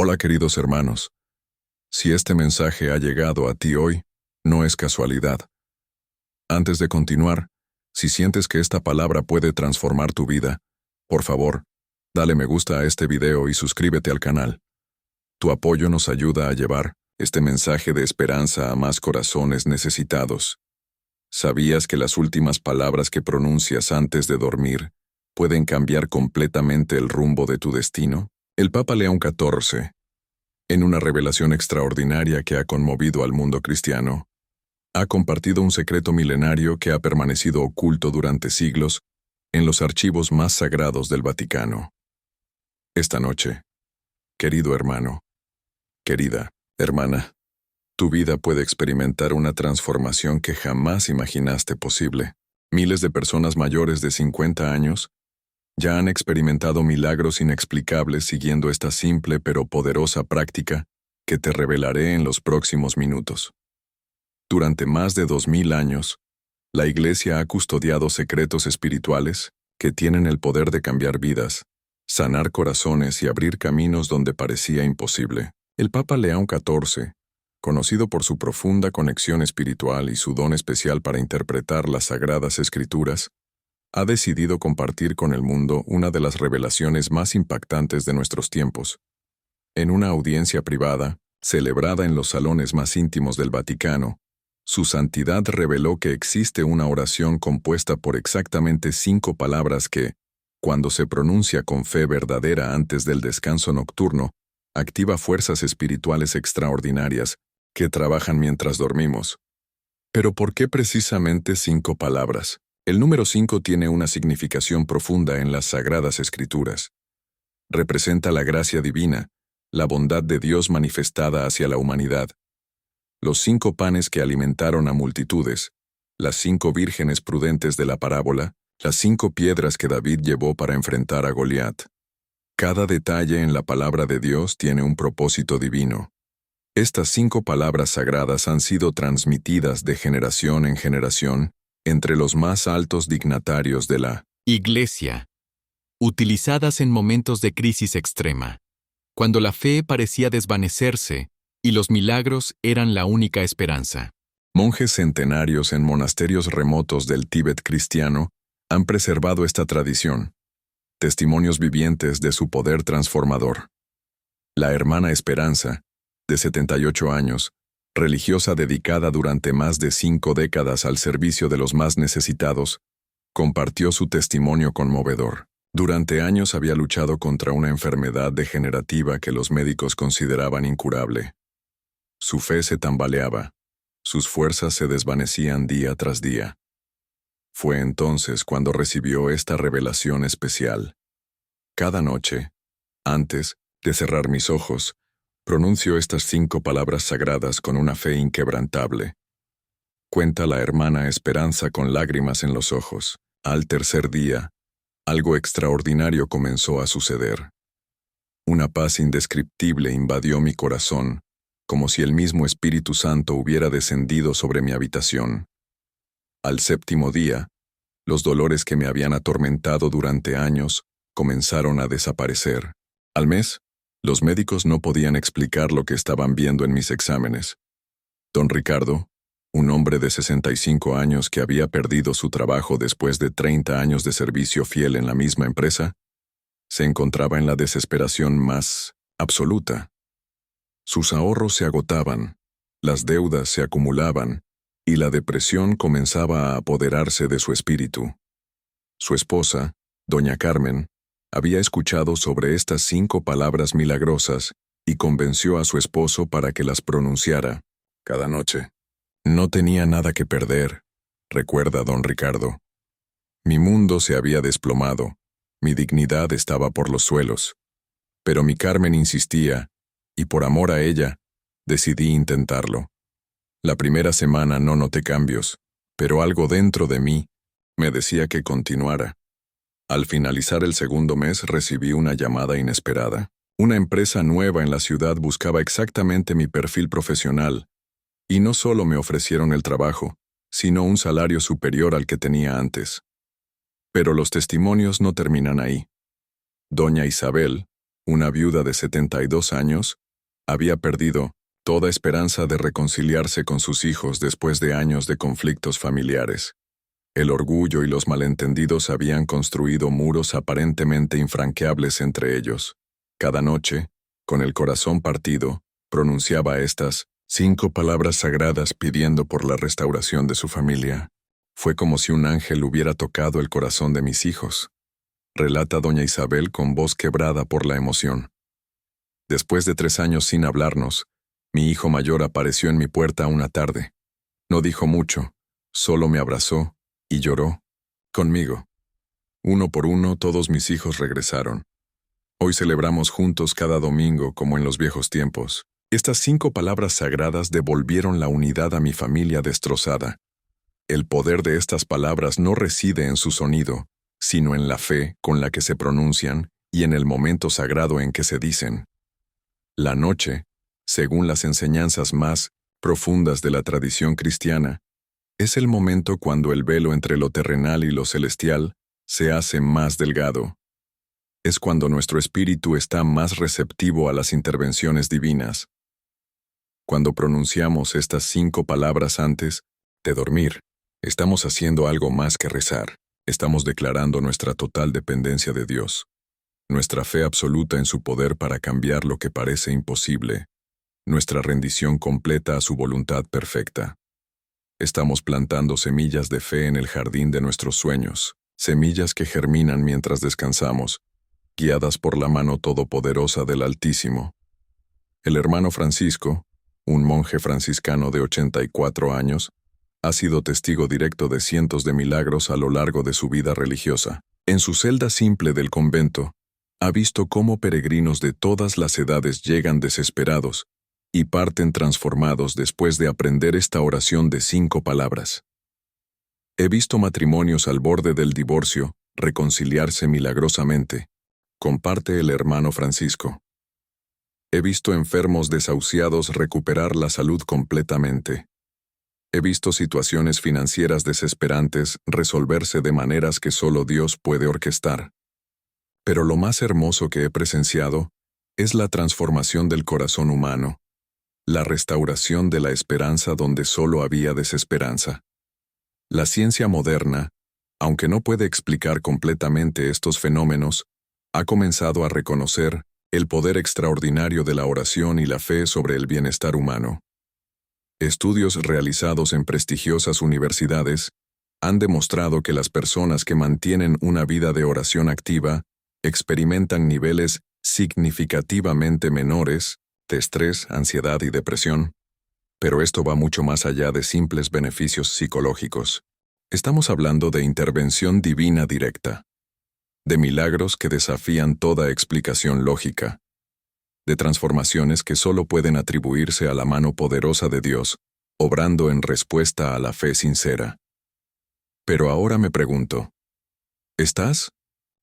Hola queridos hermanos, si este mensaje ha llegado a ti hoy, no es casualidad. Antes de continuar, si sientes que esta palabra puede transformar tu vida, por favor, dale me gusta a este video y suscríbete al canal. Tu apoyo nos ayuda a llevar este mensaje de esperanza a más corazones necesitados. ¿Sabías que las últimas palabras que pronuncias antes de dormir pueden cambiar completamente el rumbo de tu destino? El Papa León XIV, en una revelación extraordinaria que ha conmovido al mundo cristiano, ha compartido un secreto milenario que ha permanecido oculto durante siglos en los archivos más sagrados del Vaticano. Esta noche, querido hermano, querida hermana, tu vida puede experimentar una transformación que jamás imaginaste posible. Miles de personas mayores de 50 años ya han experimentado milagros inexplicables siguiendo esta simple pero poderosa práctica que te revelaré en los próximos minutos. Durante más de 2000 años, la Iglesia ha custodiado secretos espirituales que tienen el poder de cambiar vidas, sanar corazones y abrir caminos donde parecía imposible. El Papa León XIV, conocido por su profunda conexión espiritual y su don especial para interpretar las Sagradas Escrituras, ha decidido compartir con el mundo una de las revelaciones más impactantes de nuestros tiempos. En una audiencia privada, celebrada en los salones más íntimos del Vaticano, su santidad reveló que existe una oración compuesta por exactamente 5 palabras que, cuando se pronuncia con fe verdadera antes del descanso nocturno, activa fuerzas espirituales extraordinarias que trabajan mientras dormimos. Pero ¿por qué precisamente 5 palabras? El número 5 tiene una significación profunda en las Sagradas Escrituras. Representa la gracia divina, la bondad de Dios manifestada hacia la humanidad. Los 5 panes que alimentaron a multitudes, las 5 vírgenes prudentes de la parábola, las 5 piedras que David llevó para enfrentar a Goliat. Cada detalle en la palabra de Dios tiene un propósito divino. Estas 5 palabras sagradas han sido transmitidas de generación en generación entre los más altos dignatarios de la Iglesia, utilizadas en momentos de crisis extrema, cuando la fe parecía desvanecerse y los milagros eran la única esperanza. Monjes centenarios en monasterios remotos del Tíbet cristiano han preservado esta tradición, testimonios vivientes de su poder transformador. La hermana Esperanza, de 78 años, religiosa dedicada durante más de 5 décadas al servicio de los más necesitados, compartió su testimonio conmovedor. Durante años había luchado contra una enfermedad degenerativa que los médicos consideraban incurable. Su fe se tambaleaba, sus fuerzas se desvanecían día tras día. Fue entonces cuando recibió esta revelación especial. Cada noche, antes de cerrar mis ojos, pronuncio estas 5 palabras sagradas con una fe inquebrantable. Cuenta la hermana Esperanza con lágrimas en los ojos. Al tercer día, algo extraordinario comenzó a suceder. Una paz indescriptible invadió mi corazón, como si el mismo Espíritu Santo hubiera descendido sobre mi habitación. Al 7º día, los dolores que me habían atormentado durante años comenzaron a desaparecer. Al mes, los médicos no podían explicar lo que estaban viendo en mis exámenes. Don Ricardo, un hombre de 65 años que había perdido su trabajo después de 30 años de servicio fiel en la misma empresa, se encontraba en la desesperación más absoluta. Sus ahorros se agotaban, las deudas se acumulaban, y la depresión comenzaba a apoderarse de su espíritu. Su esposa, doña Carmen, había escuchado sobre estas 5 palabras milagrosas y convenció a su esposo para que las pronunciara cada noche. No tenía nada que perder, recuerda don Ricardo. Mi mundo se había desplomado, mi dignidad estaba por los suelos. Pero mi Carmen insistía, y por amor a ella, decidí intentarlo. La primera semana no noté cambios, pero algo dentro de mí me decía que continuara. Al finalizar el 2º mes recibí una llamada inesperada. Una empresa nueva en la ciudad buscaba exactamente mi perfil profesional, y no solo me ofrecieron el trabajo, sino un salario superior al que tenía antes. Pero los testimonios no terminan ahí. Doña Isabel, una viuda de 72 años, había perdido toda esperanza de reconciliarse con sus hijos después de años de conflictos familiares. El orgullo y los malentendidos habían construido muros aparentemente infranqueables entre ellos. Cada noche, con el corazón partido, pronunciaba estas 5 palabras sagradas pidiendo por la restauración de su familia. Fue como si un ángel hubiera tocado el corazón de mis hijos, relata doña Isabel con voz quebrada por la emoción. Después de 3 años sin hablarnos, mi hijo mayor apareció en mi puerta una tarde. No dijo mucho, solo me abrazó y lloró conmigo. Uno por uno todos mis hijos regresaron. Hoy celebramos juntos cada domingo como en los viejos tiempos. Estas 5 palabras sagradas devolvieron la unidad a mi familia destrozada. El poder de estas palabras no reside en su sonido, sino en la fe con la que se pronuncian y en el momento sagrado en que se dicen. La noche, según las enseñanzas más profundas de la tradición cristiana, es el momento cuando el velo entre lo terrenal y lo celestial se hace más delgado. Es cuando nuestro espíritu está más receptivo a las intervenciones divinas. Cuando pronunciamos estas 5 palabras antes de dormir, estamos haciendo algo más que rezar. Estamos declarando nuestra total dependencia de Dios, nuestra fe absoluta en su poder para cambiar lo que parece imposible, nuestra rendición completa a su voluntad perfecta. Estamos plantando semillas de fe en el jardín de nuestros sueños, semillas que germinan mientras descansamos, guiadas por la mano todopoderosa del Altísimo. El hermano Francisco, un monje franciscano de 84 años, ha sido testigo directo de cientos de milagros a lo largo de su vida religiosa. En su celda simple del convento, ha visto cómo peregrinos de todas las edades llegan desesperados y parten transformados después de aprender esta oración de 5 palabras. He visto matrimonios al borde del divorcio reconciliarse milagrosamente, comparte el hermano Francisco. He visto enfermos desahuciados recuperar la salud completamente. He visto situaciones financieras desesperantes resolverse de maneras que solo Dios puede orquestar. Pero lo más hermoso que he presenciado es la transformación del corazón humano, la restauración de la esperanza donde solo había desesperanza. La ciencia moderna, aunque no puede explicar completamente estos fenómenos, ha comenzado a reconocer el poder extraordinario de la oración y la fe sobre el bienestar humano. Estudios realizados en prestigiosas universidades han demostrado que las personas que mantienen una vida de oración activa experimentan niveles significativamente menores de estrés, ansiedad y depresión. Pero esto va mucho más allá de simples beneficios psicológicos. Estamos hablando de intervención divina directa, de milagros que desafían toda explicación lógica, de transformaciones que solo pueden atribuirse a la mano poderosa de Dios, obrando en respuesta a la fe sincera. Pero ahora me pregunto, ¿estás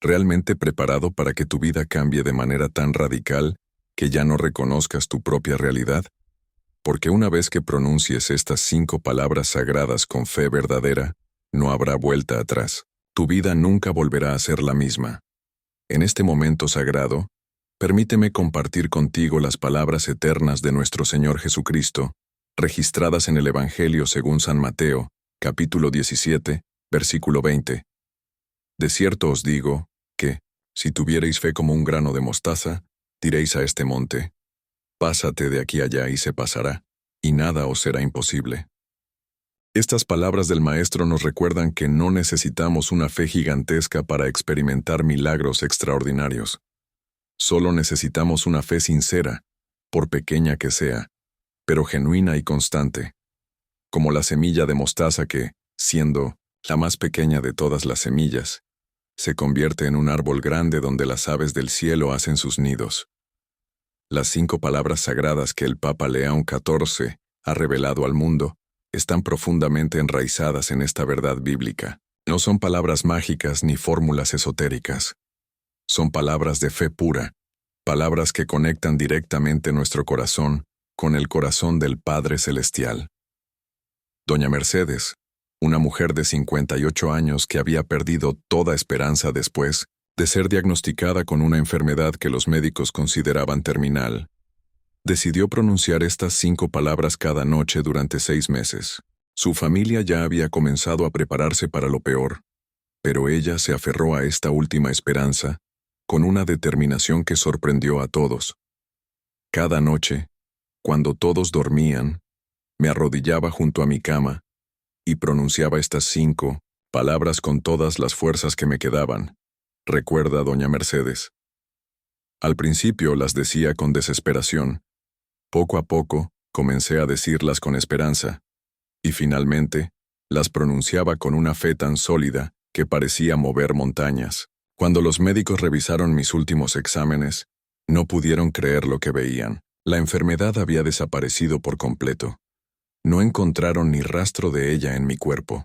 realmente preparado para que tu vida cambie de manera tan radical que ya no reconozcas tu propia realidad? Porque una vez que pronuncies estas 5 palabras sagradas con fe verdadera, no habrá vuelta atrás. Tu vida nunca volverá a ser la misma. En este momento sagrado, permíteme compartir contigo las palabras eternas de nuestro Señor Jesucristo, registradas en el Evangelio según San Mateo, capítulo 17, versículo 20. De cierto os digo, que, si tuviereis fe como un grano de mostaza, diréis a este monte, pásate de aquí allá y se pasará, y nada os será imposible. Estas palabras del Maestro nos recuerdan que no necesitamos una fe gigantesca para experimentar milagros extraordinarios. Solo necesitamos una fe sincera, por pequeña que sea, pero genuina y constante, como la semilla de mostaza que, siendo la más pequeña de todas las semillas, se convierte en un árbol grande donde las aves del cielo hacen sus nidos. Las 5 palabras sagradas que el Papa León XIV ha revelado al mundo están profundamente enraizadas en esta verdad bíblica. No son palabras mágicas ni fórmulas esotéricas. Son palabras de fe pura, palabras que conectan directamente nuestro corazón con el corazón del Padre Celestial. Doña Mercedes, una mujer de 58 años que había perdido toda esperanza después de ser diagnosticada con una enfermedad que los médicos consideraban terminal. Decidió pronunciar estas 5 palabras cada noche durante 6 meses. Su familia ya había comenzado a prepararse para lo peor, pero ella se aferró a esta última esperanza, con una determinación que sorprendió a todos. Cada noche, cuando todos dormían, me arrodillaba junto a mi cama y pronunciaba estas 5 palabras con todas las fuerzas que me quedaban, recuerda doña Mercedes. Al principio las decía con desesperación. Poco a poco, comencé a decirlas con esperanza, y finalmente, las pronunciaba con una fe tan sólida que parecía mover montañas. Cuando los médicos revisaron mis últimos exámenes, no pudieron creer lo que veían. La enfermedad había desaparecido por completo. No encontraron ni rastro de ella en mi cuerpo.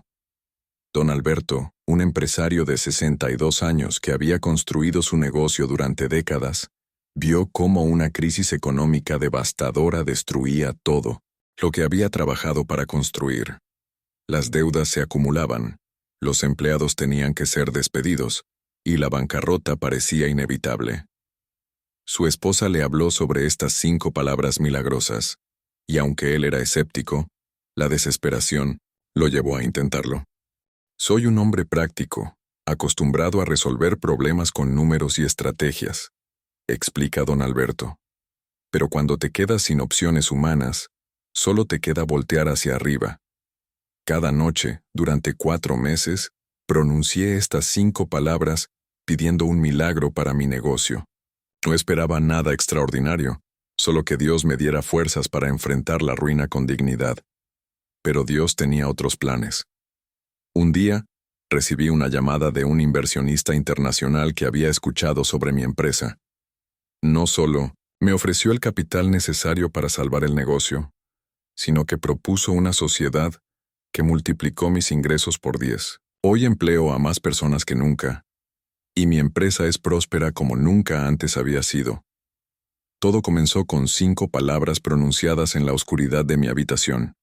Don Alberto, un empresario de 62 años que había construido su negocio durante décadas, vio cómo una crisis económica devastadora destruía todo lo que había trabajado para construir. Las deudas se acumulaban, los empleados tenían que ser despedidos, y la bancarrota parecía inevitable. Su esposa le habló sobre estas 5 palabras milagrosas, y aunque él era escéptico, la desesperación lo llevó a intentarlo. Soy un hombre práctico, acostumbrado a resolver problemas con números y estrategias, explica don Alberto. Pero cuando te quedas sin opciones humanas, solo te queda voltear hacia arriba. Cada noche, durante 4 meses, pronuncié estas 5 palabras pidiendo un milagro para mi negocio. No esperaba nada extraordinario, solo que Dios me diera fuerzas para enfrentar la ruina con dignidad. Pero Dios tenía otros planes. Un día, recibí una llamada de un inversionista internacional que había escuchado sobre mi empresa. No solo me ofreció el capital necesario para salvar el negocio, sino que propuso una sociedad que multiplicó mis ingresos por 10. Hoy empleo a más personas que nunca, y mi empresa es próspera como nunca antes había sido. Todo comenzó con 5 palabras pronunciadas en la oscuridad de mi habitación.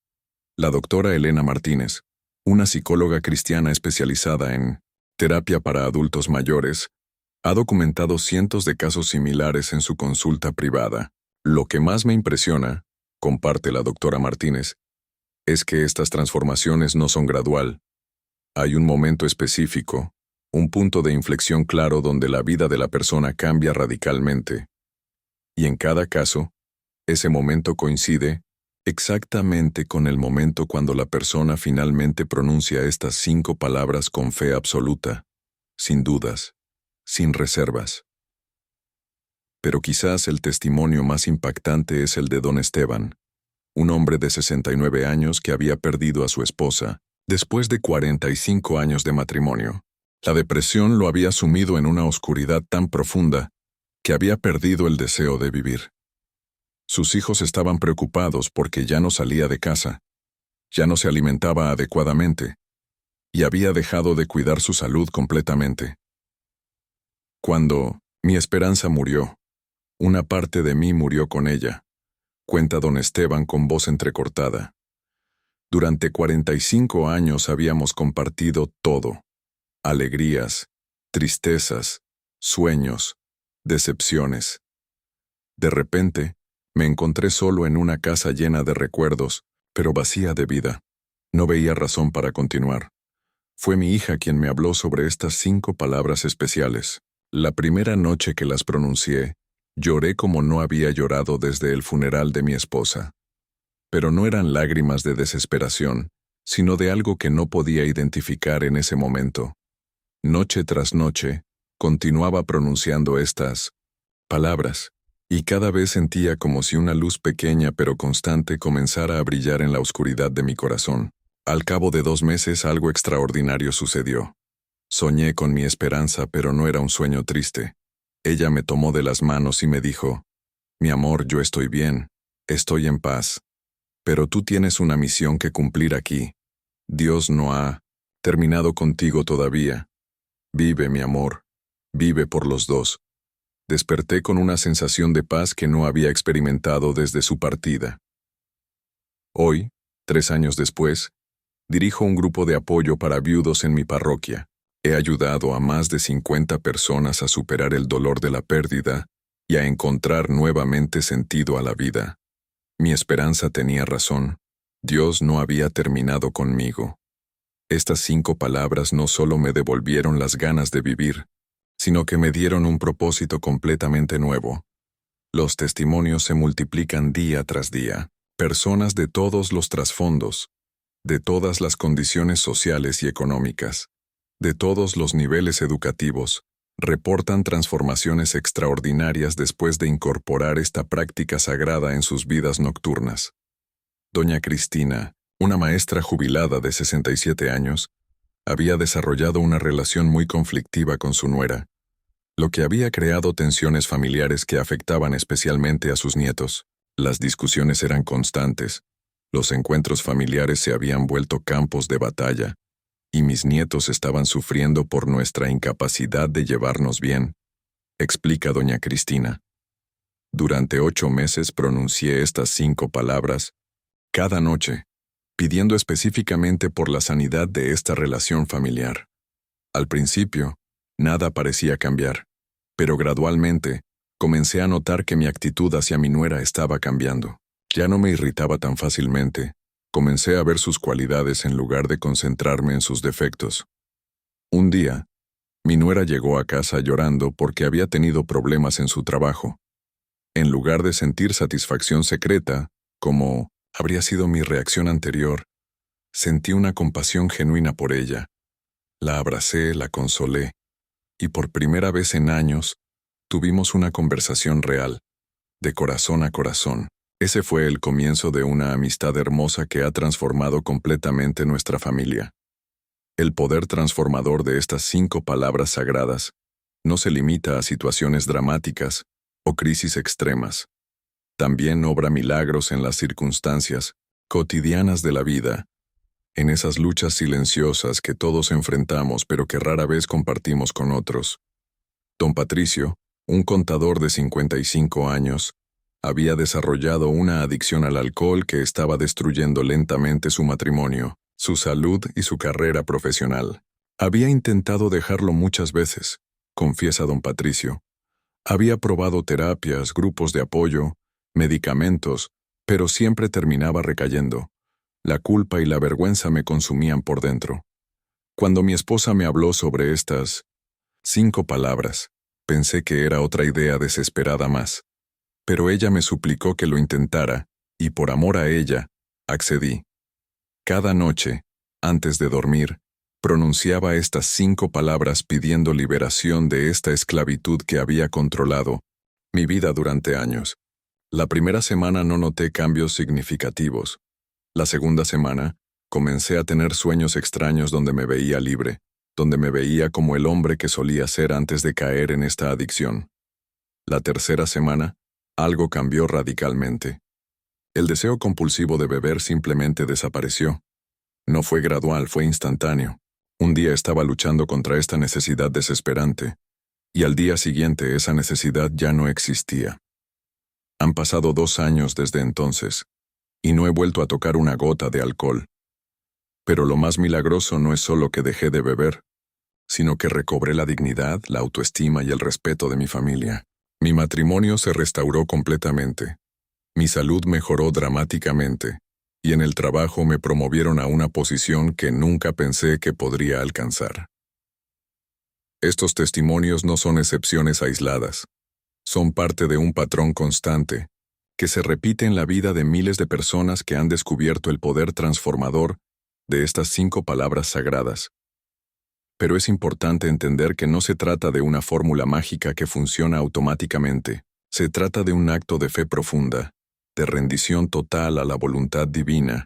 La doctora Elena Martínez, una psicóloga cristiana especializada en terapia para adultos mayores, ha documentado cientos de casos similares en su consulta privada. Lo que más me impresiona, comparte la doctora Martínez, es que estas transformaciones no son gradual. Hay un momento específico, un punto de inflexión claro donde la vida de la persona cambia radicalmente. Y en cada caso, ese momento coincide exactamente con el momento cuando la persona finalmente pronuncia estas 5 palabras con fe absoluta, sin dudas, sin reservas. Pero quizás el testimonio más impactante es el de don Esteban, un hombre de 69 años que había perdido a su esposa después de 45 años de matrimonio. La depresión lo había sumido en una oscuridad tan profunda que había perdido el deseo de vivir. Sus hijos estaban preocupados porque ya no salía de casa, ya no se alimentaba adecuadamente, y había dejado de cuidar su salud completamente. Cuando mi esperanza murió, una parte de mí murió con ella, cuenta don Esteban con voz entrecortada. Durante 45 años habíamos compartido todo: alegrías, tristezas, sueños, decepciones. De repente, me encontré solo en una casa llena de recuerdos, pero vacía de vida. No veía razón para continuar. Fue mi hija quien me habló sobre estas 5 palabras especiales. La primera noche que las pronuncié, lloré como no había llorado desde el funeral de mi esposa. Pero no eran lágrimas de desesperación, sino de algo que no podía identificar en ese momento. Noche tras noche, continuaba pronunciando estas palabras, y cada vez sentía como si una luz pequeña pero constante comenzara a brillar en la oscuridad de mi corazón. Al cabo de 2 meses algo extraordinario sucedió. Soñé con mi esperanza, pero no era un sueño triste. Ella me tomó de las manos y me dijo: «Mi amor, yo estoy bien, estoy en paz. Pero tú tienes una misión que cumplir aquí. Dios no ha terminado contigo todavía. Vive, mi amor, vive por los dos». Desperté con una sensación de paz que no había experimentado desde su partida. Hoy, 3 años después, dirijo un grupo de apoyo para viudos en mi parroquia. He ayudado a más de 50 personas a superar el dolor de la pérdida y a encontrar nuevamente sentido a la vida. Mi esperanza tenía razón. Dios no había terminado conmigo. Estas 5 palabras no solo me devolvieron las ganas de vivir, sino que me dieron un propósito completamente nuevo. Los testimonios se multiplican día tras día. Personas de todos los trasfondos, de todas las condiciones sociales y económicas, de todos los niveles educativos, reportan transformaciones extraordinarias después de incorporar esta práctica sagrada en sus vidas nocturnas. Doña Cristina, una maestra jubilada de 67 años, había desarrollado una relación muy conflictiva con su nuera, lo que había creado tensiones familiares que afectaban especialmente a sus nietos. Las discusiones eran constantes, los encuentros familiares se habían vuelto campos de batalla, y mis nietos estaban sufriendo por nuestra incapacidad de llevarnos bien, explica doña Cristina. Durante 8 meses pronuncié estas 5 palabras, cada noche, pidiendo específicamente por la sanidad de esta relación familiar. Al principio, nada parecía cambiar, pero gradualmente, comencé a notar que mi actitud hacia mi nuera estaba cambiando. Ya no me irritaba tan fácilmente. Comencé a ver sus cualidades en lugar de concentrarme en sus defectos. Un día, mi nuera llegó a casa llorando porque había tenido problemas en su trabajo. En lugar de sentir satisfacción secreta, como habría sido mi reacción anterior, sentí una compasión genuina por ella. La abracé, la consolé, y por primera vez en años, tuvimos una conversación real, de corazón a corazón. Ese fue el comienzo de una amistad hermosa que ha transformado completamente nuestra familia. El poder transformador de estas 5 palabras sagradas no se limita a situaciones dramáticas o crisis extremas. También obra milagros en las circunstancias cotidianas de la vida, en esas luchas silenciosas que todos enfrentamos pero que rara vez compartimos con otros. Don Patricio, un contador de 55 años, había desarrollado una adicción al alcohol que estaba destruyendo lentamente su matrimonio, su salud y su carrera profesional. Había intentado dejarlo muchas veces, confiesa don Patricio. Había probado terapias, grupos de apoyo, medicamentos, pero siempre terminaba recayendo. La culpa y la vergüenza me consumían por dentro. Cuando mi esposa me habló sobre estas 5 palabras, pensé que era otra idea desesperada más. Pero ella me suplicó que lo intentara, y por amor a ella, accedí. Cada noche, antes de dormir, pronunciaba estas 5 palabras pidiendo liberación de esta esclavitud que había controlado mi vida durante años. La primera semana no noté cambios significativos. La segunda semana, comencé a tener sueños extraños donde me veía libre, donde me veía como el hombre que solía ser antes de caer en esta adicción. La tercera semana, algo cambió radicalmente. El deseo compulsivo de beber simplemente desapareció. No fue gradual, fue instantáneo. Un día estaba luchando contra esta necesidad desesperante, y al día siguiente esa necesidad ya no existía. Han pasado 2 años desde entonces, y no he vuelto a tocar una gota de alcohol. Pero lo más milagroso no es solo que dejé de beber, sino que recobré la dignidad, la autoestima y el respeto de mi familia. Mi matrimonio se restauró completamente. Mi salud mejoró dramáticamente, y en el trabajo me promovieron a una posición que nunca pensé que podría alcanzar. Estos testimonios no son excepciones aisladas. Son parte de un patrón constante, que se repite en la vida de miles de personas que han descubierto el poder transformador de estas 5 palabras sagradas. Pero es importante entender que no se trata de una fórmula mágica que funciona automáticamente. Se trata de un acto de fe profunda, de rendición total a la voluntad divina,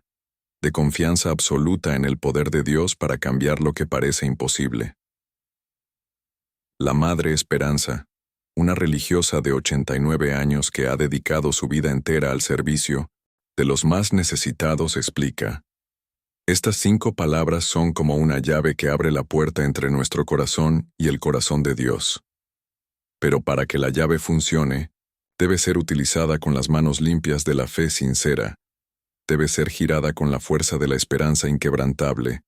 de confianza absoluta en el poder de Dios para cambiar lo que parece imposible. La Madre Esperanza, una religiosa de 89 años que ha dedicado su vida entera al servicio de los más necesitados, explica: estas 5 palabras son como una llave que abre la puerta entre nuestro corazón y el corazón de Dios. Pero para que la llave funcione, debe ser utilizada con las manos limpias de la fe sincera, debe ser girada con la fuerza de la esperanza inquebrantable,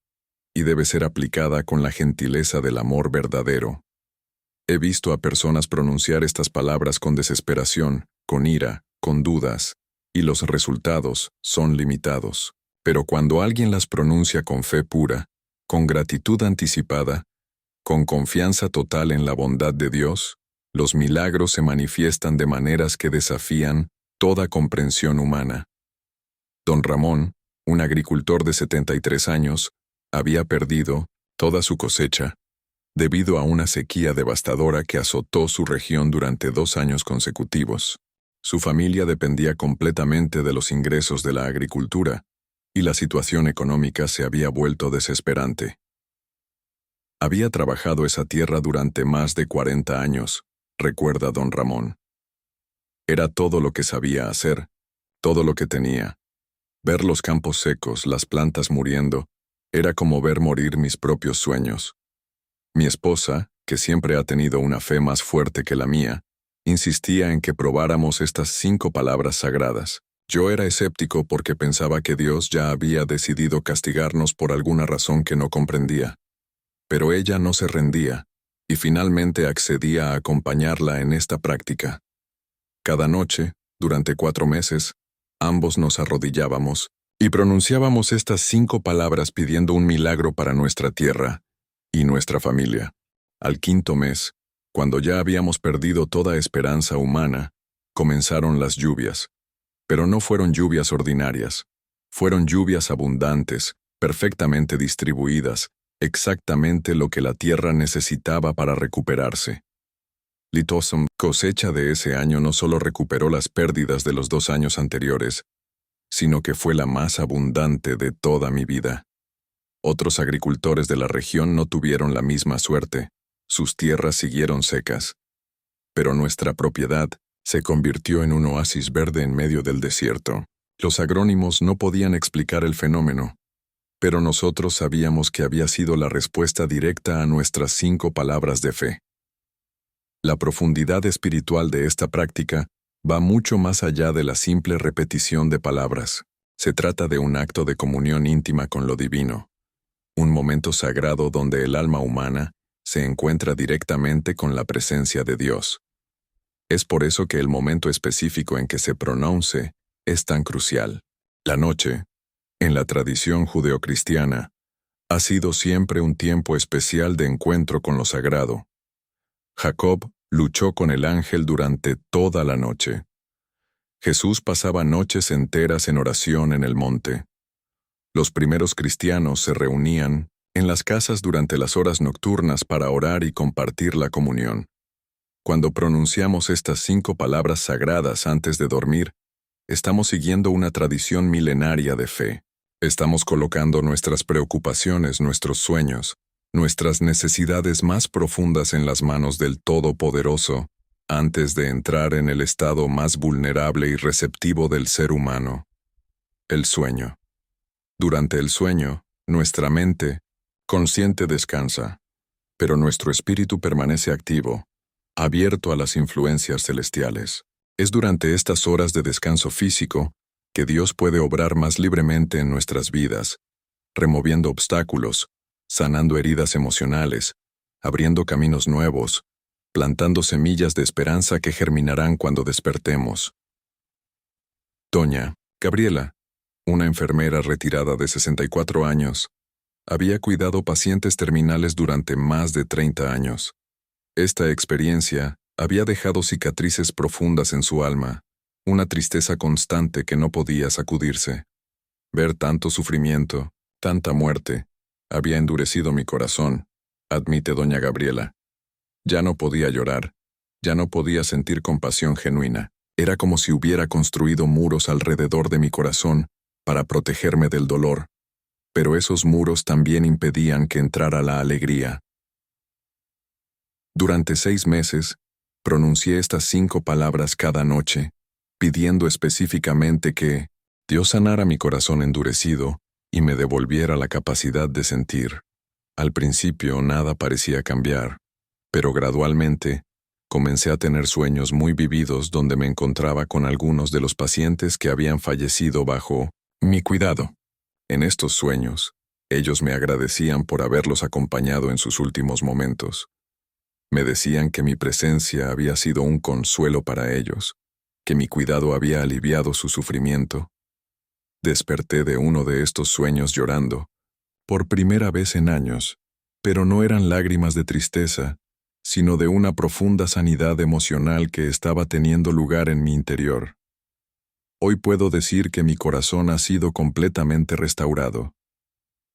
y debe ser aplicada con la gentileza del amor verdadero. He visto a personas pronunciar estas palabras con desesperación, con ira, con dudas, y los resultados son limitados. Pero cuando alguien las pronuncia con fe pura, con gratitud anticipada, con confianza total en la bondad de Dios, los milagros se manifiestan de maneras que desafían toda comprensión humana. Don Ramón, un agricultor de 73 años, había perdido toda su cosecha debido a una sequía devastadora que azotó su región durante 2 años consecutivos. Su familia dependía completamente de los ingresos de la agricultura, y la situación económica se había vuelto desesperante. Había trabajado esa tierra durante más de 40 años, recuerda don Ramón. Era todo lo que sabía hacer, todo lo que tenía. Ver los campos secos, las plantas muriendo, era como ver morir mis propios sueños. Mi esposa, que siempre ha tenido una fe más fuerte que la mía, insistía en que probáramos estas 5 palabras sagradas. Yo era escéptico porque pensaba que Dios ya había decidido castigarnos por alguna razón que no comprendía. Pero ella no se rendía, y finalmente accedía a acompañarla en esta práctica. Cada noche, durante 4 meses, ambos nos arrodillábamos y pronunciábamos estas 5 palabras pidiendo un milagro para nuestra tierra y nuestra familia. Al 5.º mes, cuando ya habíamos perdido toda esperanza humana, comenzaron las lluvias. Pero no fueron lluvias ordinarias. Fueron lluvias abundantes, perfectamente distribuidas, exactamente lo que la tierra necesitaba para recuperarse. Litosom, cosecha de ese año, no solo recuperó las pérdidas de los 2 años anteriores, sino que fue la más abundante de toda mi vida. Otros agricultores de la región no tuvieron la misma suerte. Sus tierras siguieron secas. Pero nuestra propiedad se convirtió en un oasis verde en medio del desierto. Los agrónomos no podían explicar el fenómeno, pero nosotros sabíamos que había sido la respuesta directa a nuestras 5 palabras de fe. La profundidad espiritual de esta práctica va mucho más allá de la simple repetición de palabras. Se trata de un acto de comunión íntima con lo divino, un momento sagrado donde el alma humana se encuentra directamente con la presencia de Dios. Es por eso que el momento específico en que se pronuncie es tan crucial. La noche, en la tradición judeocristiana, ha sido siempre un tiempo especial de encuentro con lo sagrado. Jacob luchó con el ángel durante toda la noche. Jesús pasaba noches enteras en oración en el monte. Los primeros cristianos se reunían en las casas durante las horas nocturnas para orar y compartir la comunión. Cuando pronunciamos estas 5 palabras sagradas antes de dormir, estamos siguiendo una tradición milenaria de fe. Estamos colocando nuestras preocupaciones, nuestros sueños, nuestras necesidades más profundas en las manos del Todopoderoso, antes de entrar en el estado más vulnerable y receptivo del ser humano, el sueño. Durante el sueño, nuestra mente consciente descansa, pero nuestro espíritu permanece activo, abierto a las influencias celestiales. Es durante estas horas de descanso físico que Dios puede obrar más libremente en nuestras vidas, removiendo obstáculos, sanando heridas emocionales, abriendo caminos nuevos, plantando semillas de esperanza que germinarán cuando despertemos. Doña Gabriela, una enfermera retirada de 64 años, había cuidado pacientes terminales durante más de 30 años. Esta experiencia había dejado cicatrices profundas en su alma, una tristeza constante que no podía sacudirse. Ver tanto sufrimiento, tanta muerte, había endurecido mi corazón, admite doña Gabriela. Ya no podía llorar, ya no podía sentir compasión genuina. Era como si hubiera construido muros alrededor de mi corazón para protegerme del dolor, pero esos muros también impedían que entrara la alegría. Durante 6 meses, pronuncié estas 5 palabras cada noche, pidiendo específicamente que Dios sanara mi corazón endurecido y me devolviera la capacidad de sentir. Al principio nada parecía cambiar, pero gradualmente comencé a tener sueños muy vividos donde me encontraba con algunos de los pacientes que habían fallecido bajo mi cuidado. En estos sueños, Ellos me agradecían por haberlos acompañado en sus últimos momentos. Me decían que mi presencia había sido un consuelo para ellos, que mi cuidado había aliviado su sufrimiento. Desperté de uno de estos sueños llorando, por primera vez en años, pero no eran lágrimas de tristeza, sino de una profunda sanidad emocional que estaba teniendo lugar en mi interior. Hoy puedo decir que mi corazón ha sido completamente restaurado.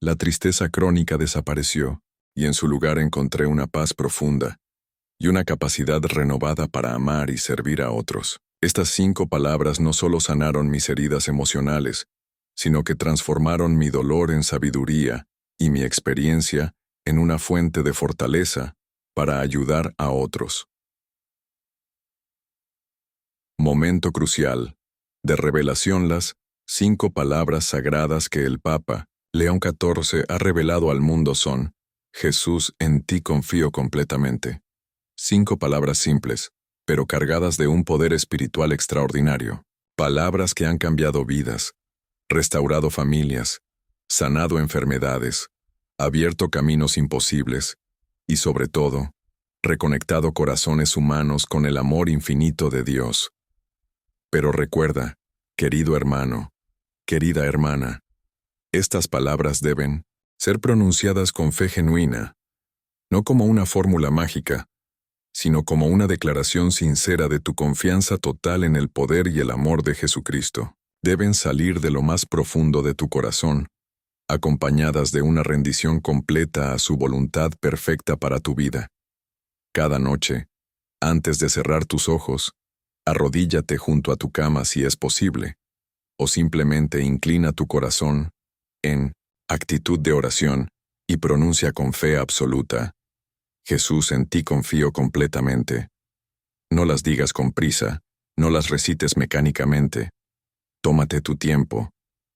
La tristeza crónica desapareció, y en su lugar encontré una paz profunda y una capacidad renovada para amar y servir a otros. Estas 5 palabras no solo sanaron mis heridas emocionales, sino que transformaron mi dolor en sabiduría y mi experiencia en una fuente de fortaleza para ayudar a otros. Momento crucial. De revelación, las 5 palabras sagradas que el Papa León XIV ha revelado al mundo son: Jesús, en ti confío completamente. 5 palabras simples, pero cargadas de un poder espiritual extraordinario. Palabras que han cambiado vidas, restaurado familias, sanado enfermedades, abierto caminos imposibles y, sobre todo, reconectado corazones humanos con el amor infinito de Dios. Pero recuerda, querido hermano, querida hermana, estas palabras deben ser pronunciadas con fe genuina, no como una fórmula mágica, sino como una declaración sincera de tu confianza total en el poder y el amor de Jesucristo. Deben salir de lo más profundo de tu corazón, acompañadas de una rendición completa a su voluntad perfecta para tu vida. Cada noche, antes de cerrar tus ojos, arrodíllate junto a tu cama si es posible, o simplemente inclina tu corazón en actitud de oración y pronuncia con fe absoluta: Jesús, en ti confío completamente. No las digas con prisa, no las recites mecánicamente. Tómate tu tiempo,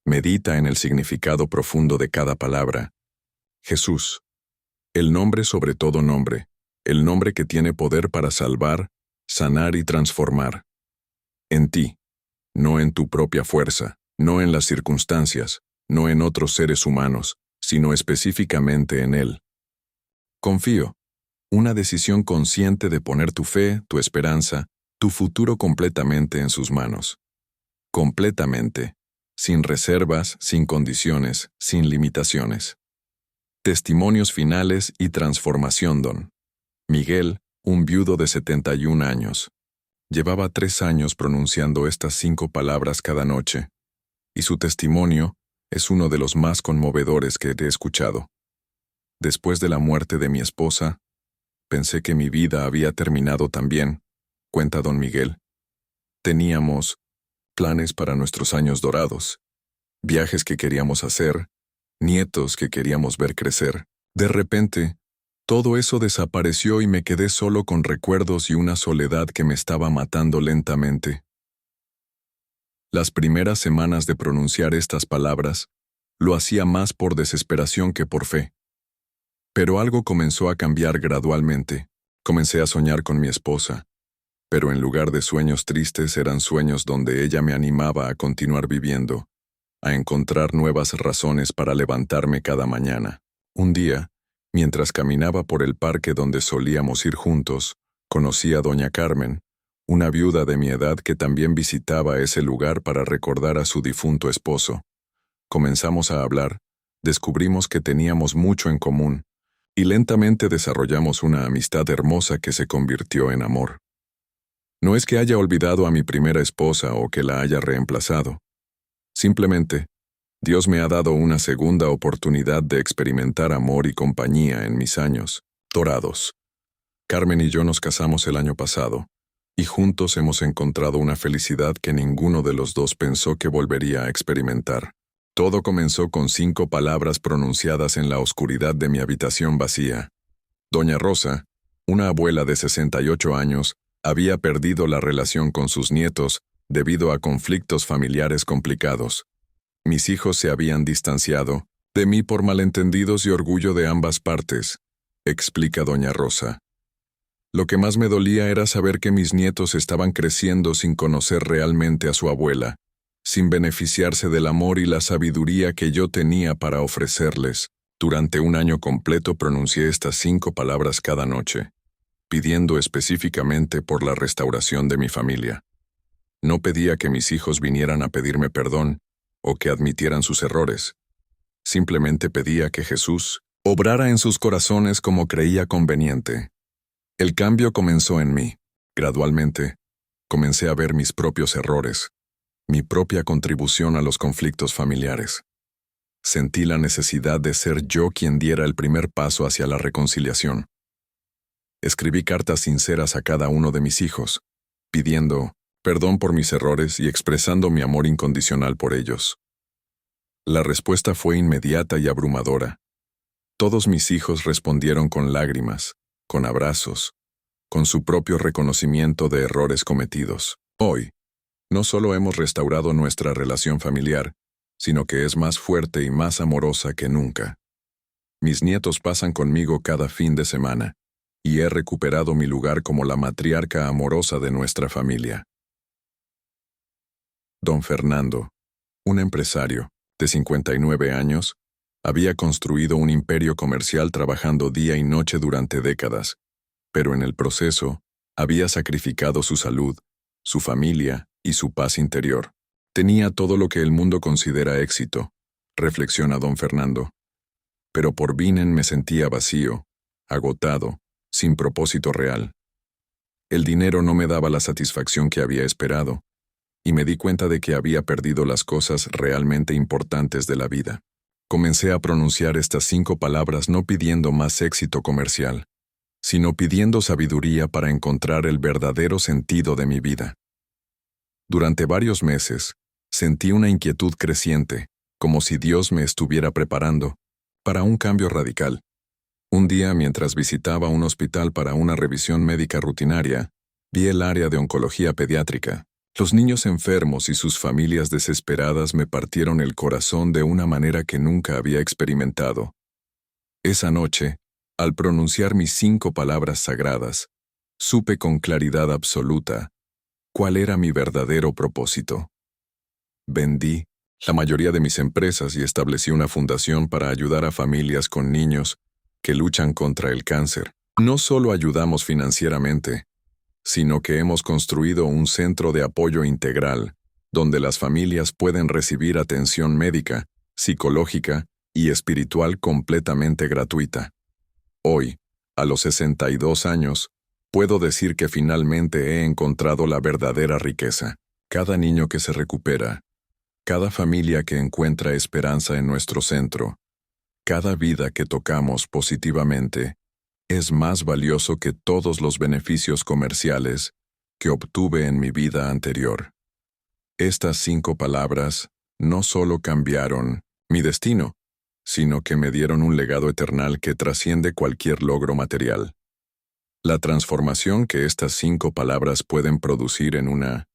medita en el significado profundo de cada palabra. Jesús, el nombre sobre todo nombre, el nombre que tiene poder para salvar, sanar y transformar. En ti, no en tu propia fuerza, no en las circunstancias, no en otros seres humanos, sino específicamente en Él. Confío. Una decisión consciente de poner tu fe, tu esperanza, tu futuro completamente en sus manos. Completamente, sin reservas, sin condiciones, sin limitaciones. Testimonios finales y transformación. Don Miguel, un viudo de 71 años. Llevaba 3 años pronunciando estas 5 palabras cada noche, y su testimonio es uno de los más conmovedores que he escuchado. Después de la muerte de mi esposa, pensé que mi vida había terminado también, cuenta don Miguel. Teníamos planes para nuestros años dorados, viajes que queríamos hacer, nietos que queríamos ver crecer. De repente, todo eso desapareció y me quedé solo con recuerdos y una soledad que me estaba matando lentamente. Las primeras semanas de pronunciar estas palabras, lo hacía más por desesperación que por fe. Pero algo comenzó a cambiar gradualmente. Comencé a soñar con mi esposa, pero en lugar de sueños tristes eran sueños donde ella me animaba a continuar viviendo, a encontrar nuevas razones para levantarme cada mañana. Un día, mientras caminaba por el parque donde solíamos ir juntos, conocí a doña Carmen, una viuda de mi edad que también visitaba ese lugar para recordar a su difunto esposo. Comenzamos a hablar, descubrimos que teníamos mucho en común, y lentamente desarrollamos una amistad hermosa que se convirtió en amor. No es que haya olvidado a mi primera esposa o que la haya reemplazado. Simplemente, Dios me ha dado una segunda oportunidad de experimentar amor y compañía en mis años dorados. Carmen y yo nos casamos el año pasado, y juntos hemos encontrado una felicidad que ninguno de los dos pensó que volvería a experimentar. Todo comenzó con 5 palabras pronunciadas en la oscuridad de mi habitación vacía. Doña Rosa, una abuela de 68 años, había perdido la relación con sus nietos debido a conflictos familiares complicados. Mis hijos se habían distanciado de mí por malentendidos y orgullo de ambas partes, explica doña Rosa. Lo que más me dolía era saber que mis nietos estaban creciendo sin conocer realmente a su abuela, sin beneficiarse del amor y la sabiduría que yo tenía para ofrecerles. Durante un año completo pronuncié estas 5 palabras cada noche, pidiendo específicamente por la restauración de mi familia. No pedía que mis hijos vinieran a pedirme perdón o que admitieran sus errores. Simplemente pedía que Jesús obrara en sus corazones como creía conveniente. El cambio comenzó en mí. Gradualmente, comencé a ver mis propios errores, mi propia contribución a los conflictos familiares. Sentí la necesidad de ser yo quien diera el primer paso hacia la reconciliación. Escribí cartas sinceras a cada uno de mis hijos, pidiendo perdón por mis errores y expresando mi amor incondicional por ellos. La respuesta fue inmediata y abrumadora. Todos mis hijos respondieron con lágrimas, con abrazos, con su propio reconocimiento de errores cometidos. Hoy, no solo hemos restaurado nuestra relación familiar, sino que es más fuerte y más amorosa que nunca. Mis nietos pasan conmigo cada fin de semana, y he recuperado mi lugar como la matriarca amorosa de nuestra familia. Don Fernando, un empresario de 59 años, había construido un imperio comercial trabajando día y noche durante décadas, pero en el proceso había sacrificado su salud, su familia y su paz interior. Tenía todo lo que el mundo considera éxito, reflexiona don Fernando. Pero por Vinen me sentía vacío, agotado, sin propósito real. El dinero no me daba la satisfacción que había esperado, y me di cuenta de que había perdido las cosas realmente importantes de la vida. Comencé a pronunciar estas 5 palabras no pidiendo más éxito comercial, sino pidiendo sabiduría para encontrar el verdadero sentido de mi vida. Durante varios meses, sentí una inquietud creciente, como si Dios me estuviera preparando para un cambio radical. Un día, mientras visitaba un hospital para una revisión médica rutinaria, vi el área de oncología pediátrica. Los niños enfermos y sus familias desesperadas me partieron el corazón de una manera que nunca había experimentado. Esa noche, al pronunciar mis 5 palabras sagradas, supe con claridad absoluta cuál era mi verdadero propósito. Vendí la mayoría de mis empresas y establecí una fundación para ayudar a familias con niños que luchan contra el cáncer. No solo ayudamos financieramente, sino que hemos construido un centro de apoyo integral, donde las familias pueden recibir atención médica, psicológica y espiritual completamente gratuita. Hoy, a los 62 años, puedo decir que finalmente he encontrado la verdadera riqueza. Cada niño que se recupera, cada familia que encuentra esperanza en nuestro centro, cada vida que tocamos positivamente, es más valioso que todos los beneficios comerciales que obtuve en mi vida anterior. Estas 5 palabras no solo cambiaron mi destino, sino que me dieron un legado eternal que trasciende cualquier logro material. La transformación que estas 5 palabras pueden producir en una